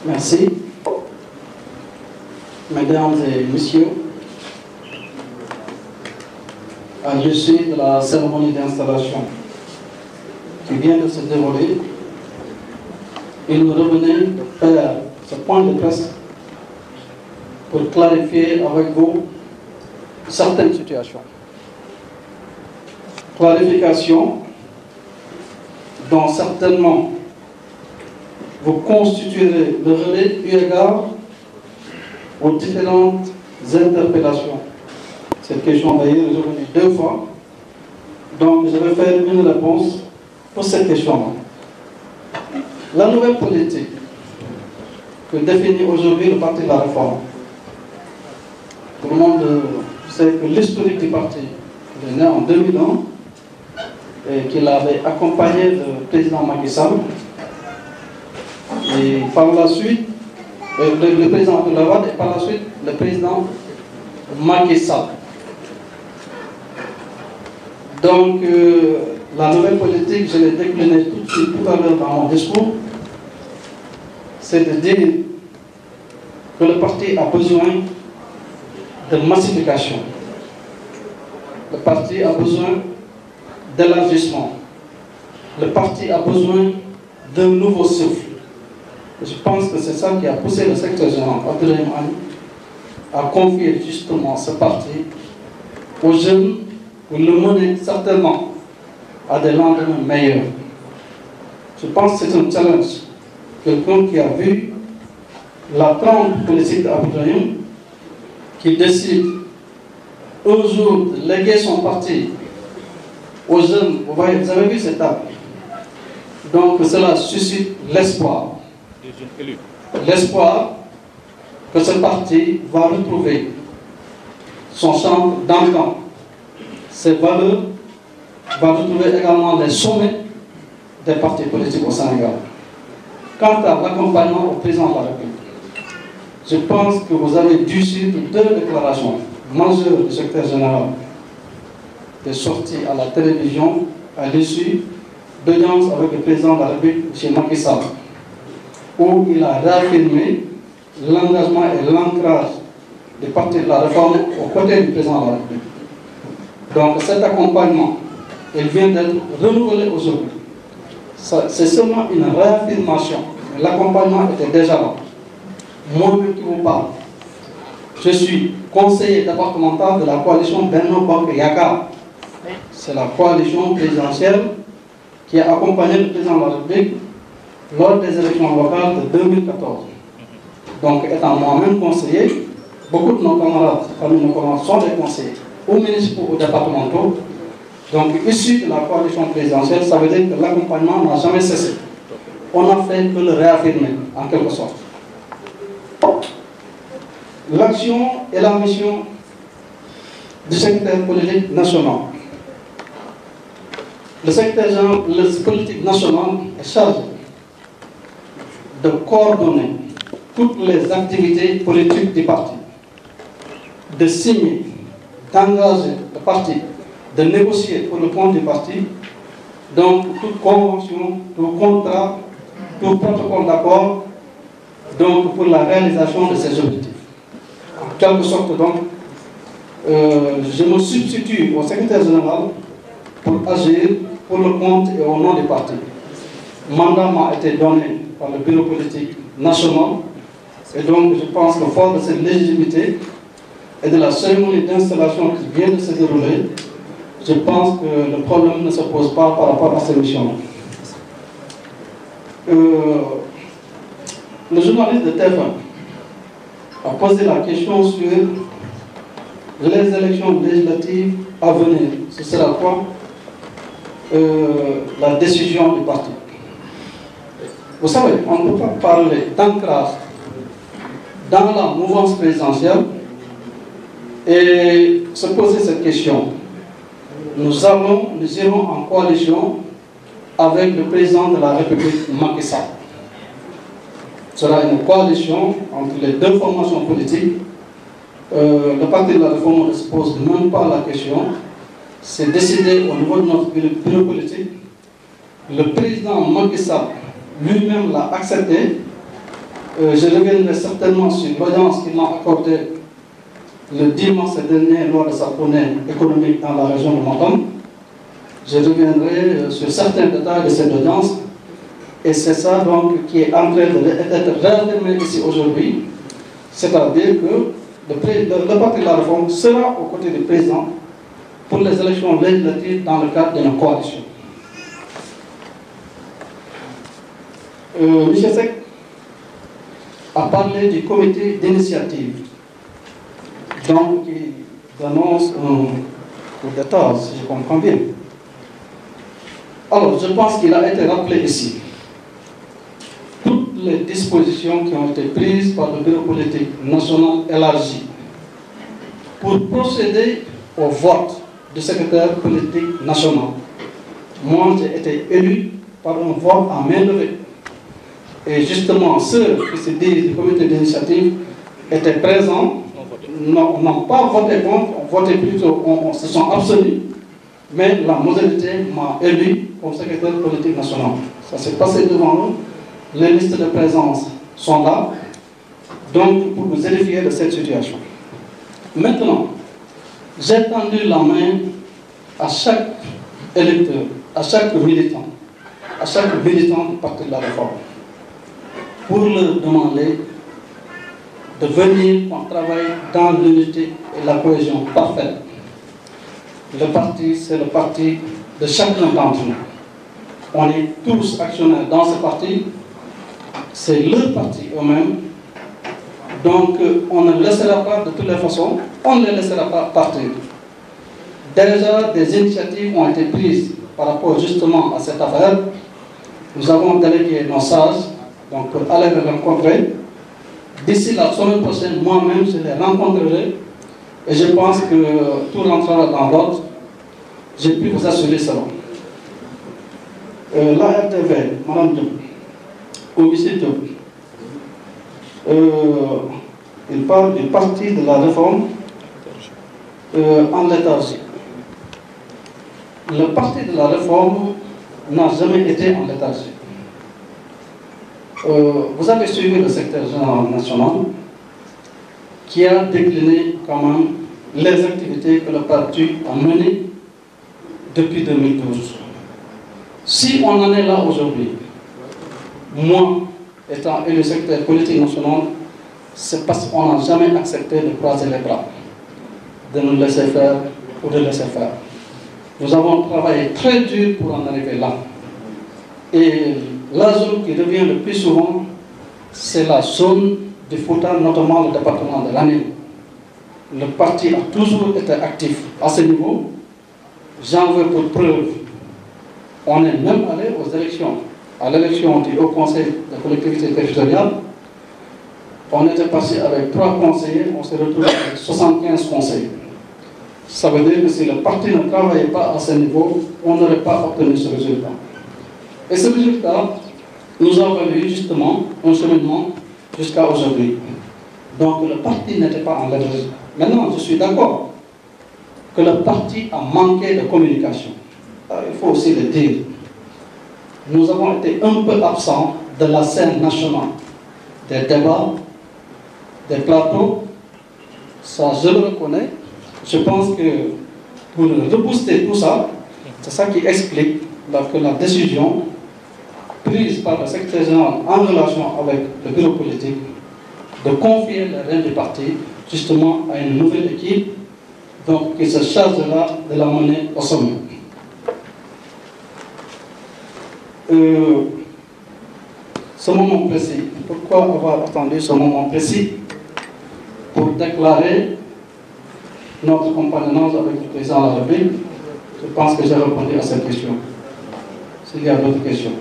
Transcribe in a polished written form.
Merci. Mesdames et messieurs, à l'issue de la cérémonie d'installation qui vient de se dérouler, il nous revenait de faire ce point de presse pour clarifier avec vous certaines situations. Clarification dont certainement vous constituerez le relais eu égard aux différentes interpellations. Cette question d'ailleurs est revenue 2 fois, donc je vais faire une réponse pour cette question-là. La nouvelle politique que définit aujourd'hui le Parti de la Réforme, tout le monde sait que l'historique du parti est né en 2001 et qu'il avait accompagné le président Macky Sall. Et par la suite, le président Abdoulaye Wade et par la suite le président Macky Sall. Donc, la nouvelle politique, je l'ai déclinée tout à l'heure dans mon discours, c'est de dire que le parti a besoin de massification. Le parti a besoin d'élargissement. Le parti a besoin d'un nouveau souffle. Je pense que c'est ça qui a poussé le secrétaire général Abdoulaye Wade à confier justement ce parti aux jeunes pour le mener certainement à des lendemains meilleurs. Je pense que c'est un challenge. Quelqu'un qui a vu la trempe politique d'Abdoulaye qui décide un jour de léguer son parti aux jeunes. Vous voyez, vous avez vu cette table. Donc cela suscite l'espoir. L'espoir que ce parti va retrouver son champ d'antan, ses valeurs, va retrouver également les sommets des partis politiques au Sénégal. Quant à l'accompagnement au président de la République, je pense que vous avez dû suivre 2 déclarations majeures du secrétaire général des sorties à la télévision à l'issue d'audience avec le président de la République, M. Macky Sall, où il a réaffirmé l'engagement et l'ancrage des partis de la réforme aux côtés du président de la République. Donc cet accompagnement, il vient d'être renouvelé aujourd'hui. C'est seulement une réaffirmation. L'accompagnement était déjà là. Moi-même qui vous parle, je suis conseiller départemental de la coalition Benno Bokk Yakaar. C'est la coalition présidentielle qui a accompagné le président de la République lors des élections locales de 2014. Donc, étant moi-même conseiller, beaucoup de nos camarades, parmi nos camarades, sont des conseillers, aux municipaux, aux départementaux. Donc, issus de la coalition présidentielle, ça veut dire que l'accompagnement n'a jamais cessé. On n'a fait que le réaffirmer, en quelque sorte. L'action et la mission du secrétaire politique national. Le secrétaire politique national est chargé de coordonner toutes les activités politiques du parti, de signer, d'engager le parti, de négocier pour le compte du parti, donc toute convention, tout contrat, tout protocole d'accord, donc pour la réalisation de ces objectifs. En quelque sorte donc, je me substitue au secrétaire général pour agir pour le compte et au nom du parti. Le mandat m'a été donné par le bureau politique national et donc je pense que fort de cette légitimité et de la cérémonie d'installation qui vient de se dérouler, je pense que le problème ne se pose pas par rapport à cette mission. Le journaliste de TF1 a posé la question sur les élections législatives à venir. Ce sera quoi la décision du parti? Vous savez, on ne peut pas parler d'ancrage dans la mouvance présidentielle et se poser cette question. Nous irons en coalition avec le président de la République, Macky Sall. Ce sera une coalition entre les 2 formations politiques. Le parti de la réforme ne se pose même pas la question. C'est décidé au niveau de notre bureau politique. Le président Macky Sall lui-même l'a accepté Je reviendrai certainement sur l'audience qu'il m'a accordée le 10 mars dernier lors de sa tournée économique dans la région de Matam. Je reviendrai sur certains détails de cette audience. Et c'est ça donc qui est en train d'être réaffirmé ici aujourd'hui. C'est-à-dire que le parti de la Réforme sera aux côtés du président pour les élections législatives dans le cadre d'une coalition. M. Seck a parlé du comité d'initiative, donc qui annonce un coup d'État, si je comprends bien. Alors, je pense qu'il a été rappelé ici toutes les dispositions qui ont été prises par le bureau politique national élargi pour procéder au vote du secrétaire politique national. Moi, j'ai été élu par un vote à main levée. Et justement, ceux qui se disent du comité d'initiative étaient présents, n'ont pas voté contre, ont voté plutôt, se sont abstenus, mais la majorité m'a élu comme secrétaire politique national. Ça s'est passé devant nous. Les listes de présence sont là, donc pour nous édifier de cette situation. Maintenant, j'ai tendu la main à chaque électeur, à chaque militant du Parti de la Réforme, pour leur demander de venir qu'on travaille dans l'unité et la cohésion parfaite. Le parti, c'est le parti de chacun d'entre nous. On est tous actionnaires dans ce parti. C'est leur parti eux-mêmes. Donc, on ne laissera pas, de toutes les façons, on ne les laissera pas partir. Déjà, des initiatives ont été prises par rapport justement à cette affaire. Nous avons délégué nos sages donc, pour aller les rencontrer. D'ici la semaine prochaine, moi-même, je les rencontrerai. Et je pense que tout rentrera dans l'ordre. J'ai pu vous assurer cela. La RTV, Mme Diop, au monsieur Diop, il parle du parti de la Réforme en léthargie. Le parti de la Réforme n'a jamais été en léthargie. Vous avez suivi le secrétaire général national qui a décliné quand même les activités que le parti a menées depuis 2012. Si on en est là aujourd'hui, moi, étant élu secrétaire politique national, c'est parce qu'on n'a jamais accepté de croiser les bras, de nous laisser faire ou de laisser faire. Nous avons travaillé très dur pour en arriver là. Et la zone qui revient le plus souvent, c'est la zone du Fouta, notamment le département de l'Anim. Le parti a toujours été actif à ce niveau. J'en veux pour preuve. On est même allé aux élections. À l'élection du Haut Conseil de collectivité territoriale, on était passé avec 3 conseillers, on s'est retrouvé avec 75 conseillers. Ça veut dire que si le parti ne travaillait pas à ce niveau, on n'aurait pas obtenu ce résultat. Et ce résultat nous a valu justement un cheminement jusqu'à aujourd'hui. Donc le parti n'était pas en léthargie. Maintenant, je suis d'accord que le parti a manqué de communication. Alors, il faut aussi le dire. Nous avons été un peu absents de la scène nationale, des débats, des plateaux. Ça, je le reconnais. Je pense que pour rebooster tout ça, c'est ça qui explique que la décision prise par le secrétaire général en relation avec le bureau politique de confier les rênes du parti justement à une nouvelle équipe donc, qui se chargera de la mener au sommet. Ce moment précis, pourquoi avoir attendu ce moment précis pour déclarer notre compagnonnage avec le président de la République? Je pense que j'ai répondu à cette question. S'il y a d'autres questions.